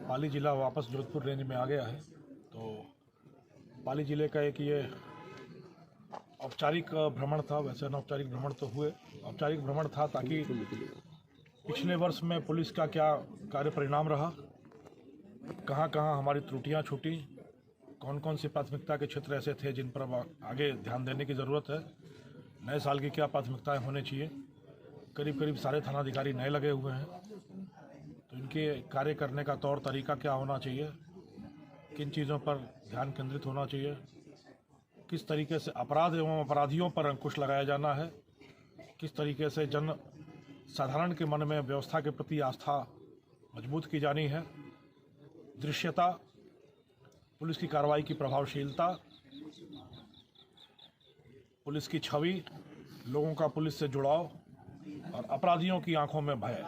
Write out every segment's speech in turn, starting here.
पाली जिला वापस जोधपुर रेंज में आ गया है। तो पाली जिले का एक ये औपचारिक भ्रमण था। वैसे अनौपचारिक भ्रमण तो हुए, औपचारिक भ्रमण था ताकि पिछले वर्ष में पुलिस का क्या कार्य परिणाम रहा, कहाँ कहाँ हमारी त्रुटियाँ छूटी, कौन कौन सी प्राथमिकता के क्षेत्र ऐसे थे जिन पर आगे ध्यान देने की ज़रूरत है, नए साल की क्या प्राथमिकताएं होनी चाहिए। करीब करीब सारे थानाधिकारी नए लगे हुए हैं, तो इनके कार्य करने का तौर तरीका क्या होना चाहिए, किन चीज़ों पर ध्यान केंद्रित होना चाहिए, किस तरीके से अपराध एवं अपराधियों पर अंकुश लगाया जाना है, किस तरीके से जन साधारण के मन में व्यवस्था के प्रति आस्था मजबूत की जानी है, दृश्यता, पुलिस की कार्रवाई की प्रभावशीलता, पुलिस की छवि, लोगों का पुलिस से जुड़ाव और अपराधियों की आंखों में भय,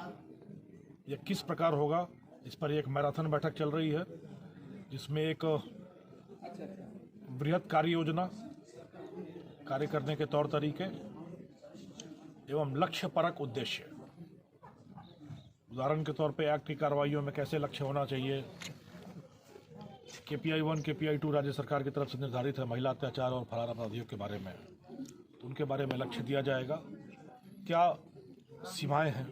यह किस प्रकार होगा, इस पर एक मैराथन बैठक चल रही है जिसमें एक बृहत कार्य योजना, कार्य करने के तौर तरीके एवं लक्ष्य परक उद्देश्य, उदाहरण के तौर पे एक्ट की कार्रवाइयों में कैसे लक्ष्य होना चाहिए। KPI 1, KPI 2 राज्य सरकार की तरफ से निर्धारित है महिला अत्याचार और फरार अपराधियों के बारे में, तो उनके बारे में लक्ष्य दिया जाएगा। क्या सीमाएं हैं,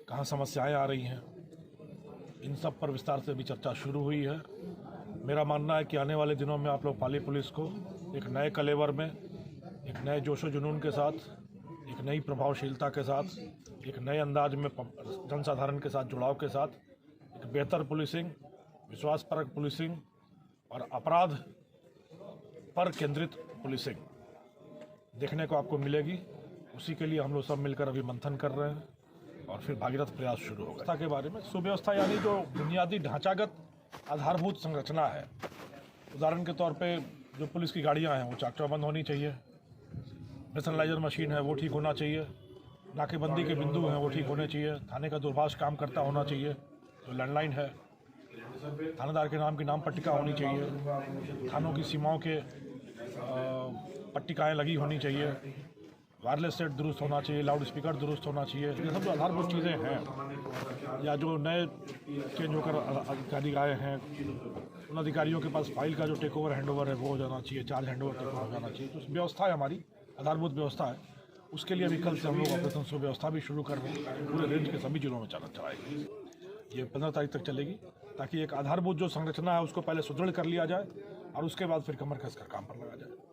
कहाँ समस्याएं आ रही हैं, इन सब पर विस्तार से भी चर्चा शुरू हुई है। मेरा मानना है कि आने वाले दिनों में आप लोग पाली पुलिस को एक नए कलेवर में, एक नए जोशो जुनून के साथ, एक नई प्रभावशीलता के साथ, एक नए अंदाज में जनसाधारण के साथ जुड़ाव के साथ एक बेहतर पुलिसिंग, विश्वासपरक पुलिसिंग और अपराध पर केंद्रित पुलिसिंग देखने को आपको मिलेगी। उसी के लिए हम लोग सब मिलकर अभी मंथन कर रहे हैं और फिर भागीरथ प्रयास शुरू होगा। व्यवस्था के बारे में, सुव्यवस्था यानी जो बुनियादी ढांचागत आधारभूत संरचना है, उदाहरण के तौर पे जो पुलिस की गाड़ियां हैं वो चाक चौबंद होनी चाहिए, नेशनलाइजर मशीन है वो ठीक होना चाहिए, नाकेबंदी के बिंदु हैं वो ठीक होने चाहिए, थाने का दूरभाष काम करता होना चाहिए, जो लैंडलाइन है, थानेदार के नाम की नाम पट्टिका होनी चाहिए, थानों की सीमाओं के पट्टिकाएँ लगी होनी चाहिए, वायरलेस सेट दुरुस्त होना चाहिए, लाउड स्पीकर दुरुस्त होना चाहिए। ये सब जो आधारभूत चीज़ें हैं, या जो नए चेंज होकर अधिकारी आए हैं उन अधिकारियों के पास फाइल का जो टेक ओवर हैंड ओवर है वो हो जाना चाहिए, charge hand over take over हो जाना चाहिए। तो व्यवस्था है हमारी, आधारभूत व्यवस्था है, उसके लिए अभी कल से हम लोग ऑपरेशन सुव्यवस्था भी शुरू कर रहे हैं। पूरे रेंज के सभी जिलों में चलाएगी। ये 15 तारीख तक चलेगी ताकि एक आधारभूत जो संरचना है उसको पहले सुदृढ़ कर लिया जाए और उसके बाद फिर कमर कसकर काम पर लगा जाए।